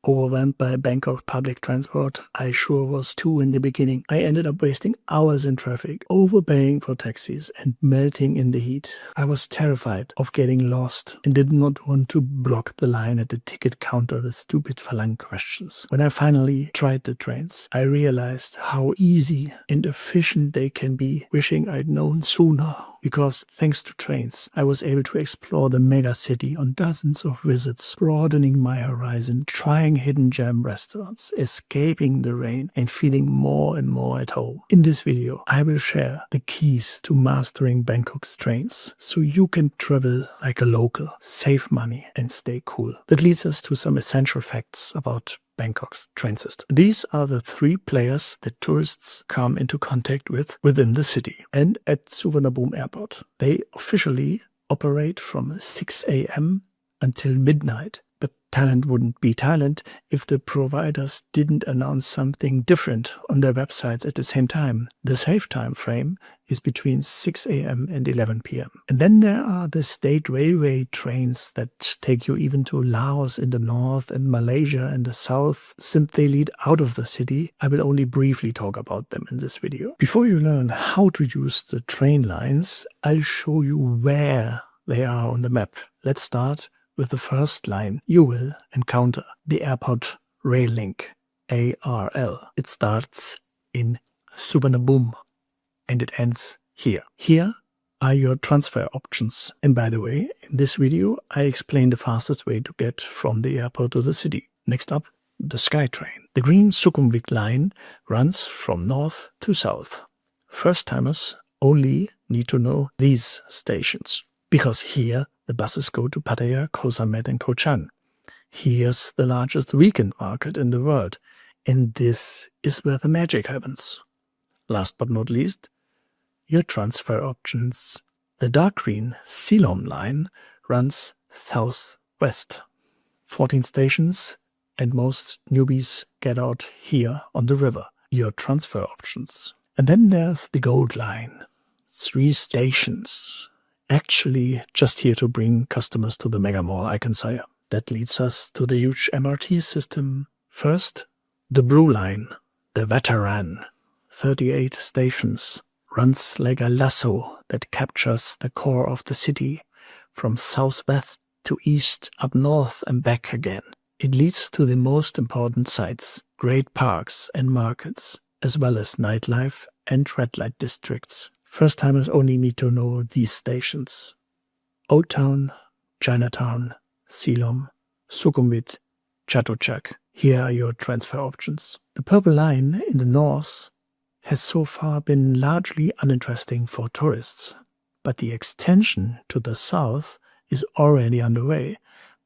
Overwhelmed by Bangkok public transport, I sure was too in the beginning. I ended up wasting hours in traffic, overpaying for taxis and melting in the heat. I was terrified of getting lost and did not want to block the line at the ticket counter with stupid Falang questions. When I finally tried the trains, I realized how easy and efficient they can be, wishing I'd known sooner. Because thanks to trains, I was able to explore the mega city on dozens of visits, broadening my horizon, trying hidden gem restaurants, escaping the rain, and feeling more and more at home. In this video, I will share the keys to mastering Bangkok's trains, so you can travel like a local, save money, and stay cool. That leads us to some essential facts about Bangkok's train system. These are the 3 players that tourists come into contact with within the city and at Suvarnabhumi Airport. They officially operate from 6 a.m. until midnight. But Thailand wouldn't be Thailand if the providers didn't announce something different on their websites at the same time. The safe time frame is between 6 a.m. and 11 p.m. And then there are the state railway trains that take you even to Laos in the north and Malaysia in the south, since they lead out of the city. I will only briefly talk about them in this video. Before you learn how to use the train lines, I'll show you where they are on the map. Let's start with the first line. You will encounter the Airport Rail Link, ARL. It starts in Suvarnabhumi and it ends here. Here are your transfer options. And by the way, in this video, I explain the fastest way to get from the airport to the city. Next up, the Skytrain. The green Sukhumvit line runs from north to south. First-timers only need to know these stations, because here the buses go to Pattaya, Koh Samet and Koh Chang. Here's the largest weekend market in the world, and this is where the magic happens. Last but not least, your transfer options. The dark green Silom line runs southwest. 14 stations, and most newbies get out here on the river. Your transfer options. And then there's the gold line. 3 stations. Actually just here to bring customers to the mega mall Iconsire. That leads us to the huge MRT system. First, the Blue Line, the veteran. 38 stations, runs like a lasso that captures the core of the city from southwest to east, up north and back again. It leads to the most important sites, great parks and markets, as well as nightlife and red light districts. First-timers only need to know these stations: Old Town, Chinatown, Silom, Sukhumvit, Chatuchak. Here are your transfer options. The purple line in the north has so far been largely uninteresting for tourists, but the extension to the south is already underway.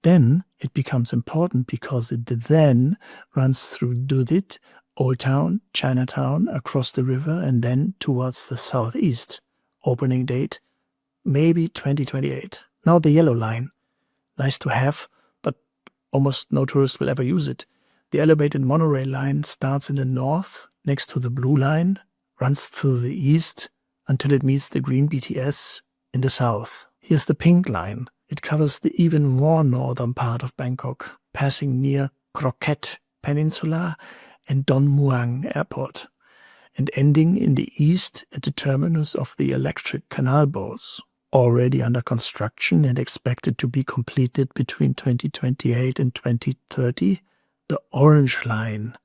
Then it becomes important because it then runs through Dudit, Old Town, Chinatown, across the river, and then towards the southeast. Opening date, maybe 2028. Now the yellow line. Nice to have, but almost no tourist will ever use it. The elevated monorail line starts in the north, next to the blue line, runs to the east until it meets the green BTS in the south. Here's the pink line. It covers the even more northern part of Bangkok, passing near Croquette Peninsula and Don Muang Airport, and ending in the east at the terminus of the electric canal boats, already under construction and expected to be completed between 2028 and 2030, the Orange Line.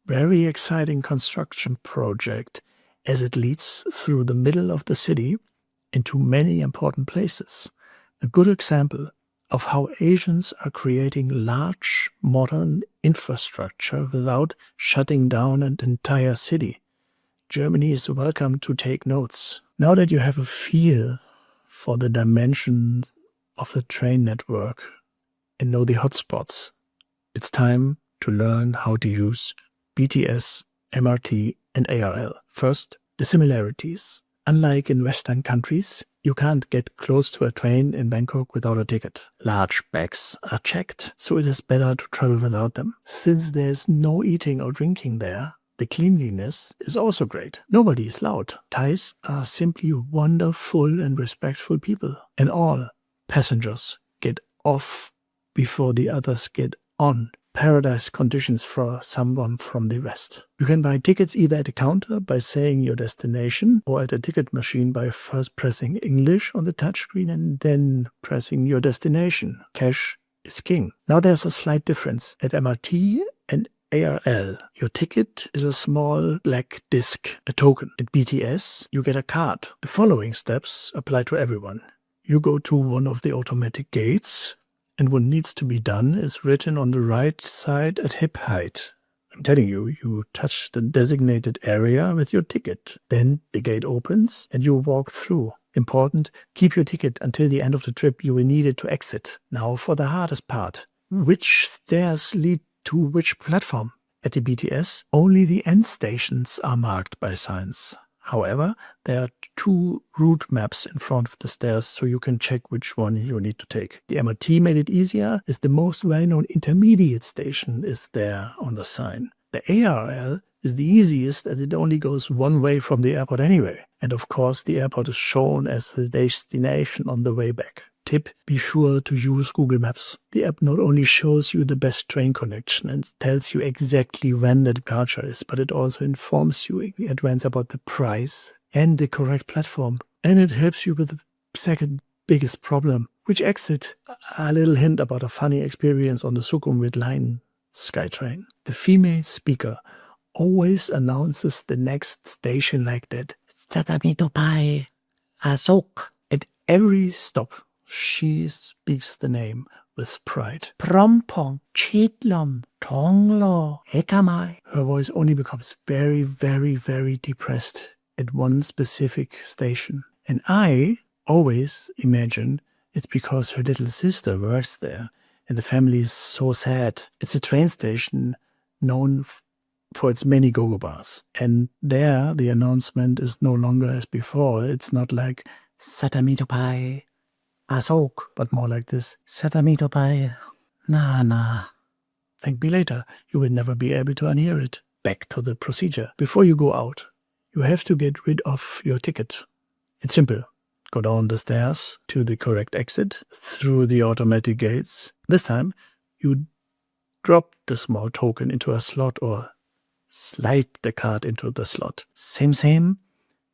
Very exciting construction project, as it leads through the middle of the city into many important places. A good example of how Asians are creating large modern infrastructure without shutting down an entire city. Germany is welcome to take notes. Now that you have a feel for the dimensions of the train network and know the hotspots, it's time to learn how to use BTS, MRT and ARL. First, the similarities. Unlike in Western countries, you can't get close to a train in Bangkok without a ticket. Large bags are checked, so it is better to travel without them. Since there's no eating or drinking there, the cleanliness is also great. Nobody is loud. Thais are simply wonderful and respectful people. And all passengers get off before the others get on. paradise conditions for someone from the West. You can buy tickets either at a counter by saying your destination or at a ticket machine by first pressing English on the touchscreen and then pressing your destination. Cash is king. Now there's a slight difference. At MRT and ARL, your ticket is a small black disc, a token. At BTS, you get a card. The following steps apply to everyone. You go to one of the automatic gates, and what needs to be done is written on the right side at hip height. I'm telling you, you touch the designated area with your ticket. Then the gate opens and you walk through. Important, keep your ticket until the end of the trip. You will need it to exit. Now for the hardest part. Which stairs lead to which platform? At the BTS, only the end stations are marked by signs. However, there are 2 route maps in front of the stairs, so you can check which one you need to take. The MRT made it easier, as the most well-known intermediate station is there on the sign. The ARL is the easiest, as it only goes one way from the airport anyway. And of course, the airport is shown as the destination on the way back. Tip, be sure to use Google Maps. The app not only shows you the best train connection and tells you exactly when the departure is, but it also informs you in advance about the price and the correct platform. And it helps you with the second biggest problem, which exit. A little hint about a funny experience on the Sukhumvit line Skytrain. The female speaker always announces the next station like that. Satamitopai Asok. At every stop, she speaks the name with pride. Prompong, Chitlom, Tonglo, Hekamai. Her voice only becomes very, very, very depressed at one specific station. And I always imagine it's because her little sister works there and the family is so sad. It's a train station known for its many go-go bars. And there the announcement is no longer as before. It's not like Satamitopai Asok, but more like this. Satamitopai na. Thank me later. You will never be able to unhear it. Back to the procedure. Before you go out, you have to get rid of your ticket. It's simple. Go down the stairs to the correct exit through the automatic gates. This time, you drop the small token into a slot or slide the card into the slot. Same,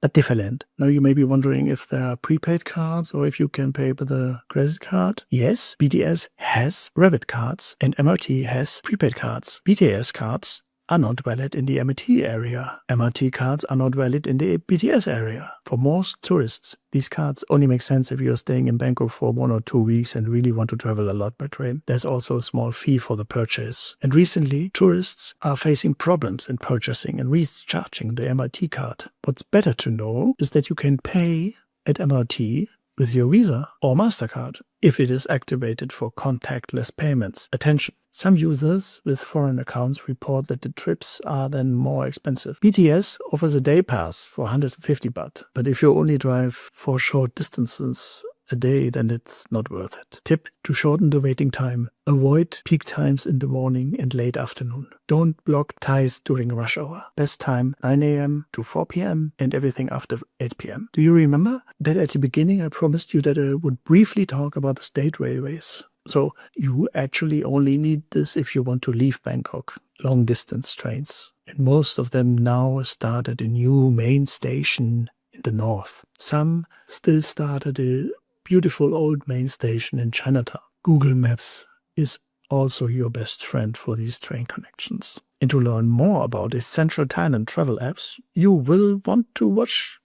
but different. Now you may be wondering if there are prepaid cards or if you can pay with a credit card. Yes, BTS has Revit cards and MRT has prepaid cards. BTS cards are not valid in the MRT area. MRT cards are not valid in the BTS area. For most tourists, these cards only make sense if you're staying in Bangkok for 1 or 2 weeks and really want to travel a lot by train. There's also a small fee for the purchase. And recently, tourists are facing problems in purchasing and recharging the MRT card. What's better to know is that you can pay at MRT with your Visa or MasterCard if it is activated for contactless payments. Attention! Some users with foreign accounts report that the trips are then more expensive. BTS offers a day pass for 150 baht, but if you only drive for short distances a day, then it's not worth it. Tip to shorten the waiting time. Avoid peak times in the morning and late afternoon. Don't block Thais during rush hour. Best time 9 a.m. to 4 p.m. and everything after 8 p.m. Do you remember that at the beginning I promised you that I would briefly talk about the state railways? So you actually only need this if you want to leave Bangkok. Long distance trains. And most of them now start at a new main station in the north. Some still start at a beautiful old main station in Chinatown. Google Maps is also your best friend for these train connections. And to learn more about essential Thailand travel apps, you will want to watch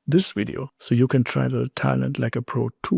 this video so you can travel Thailand like a pro too.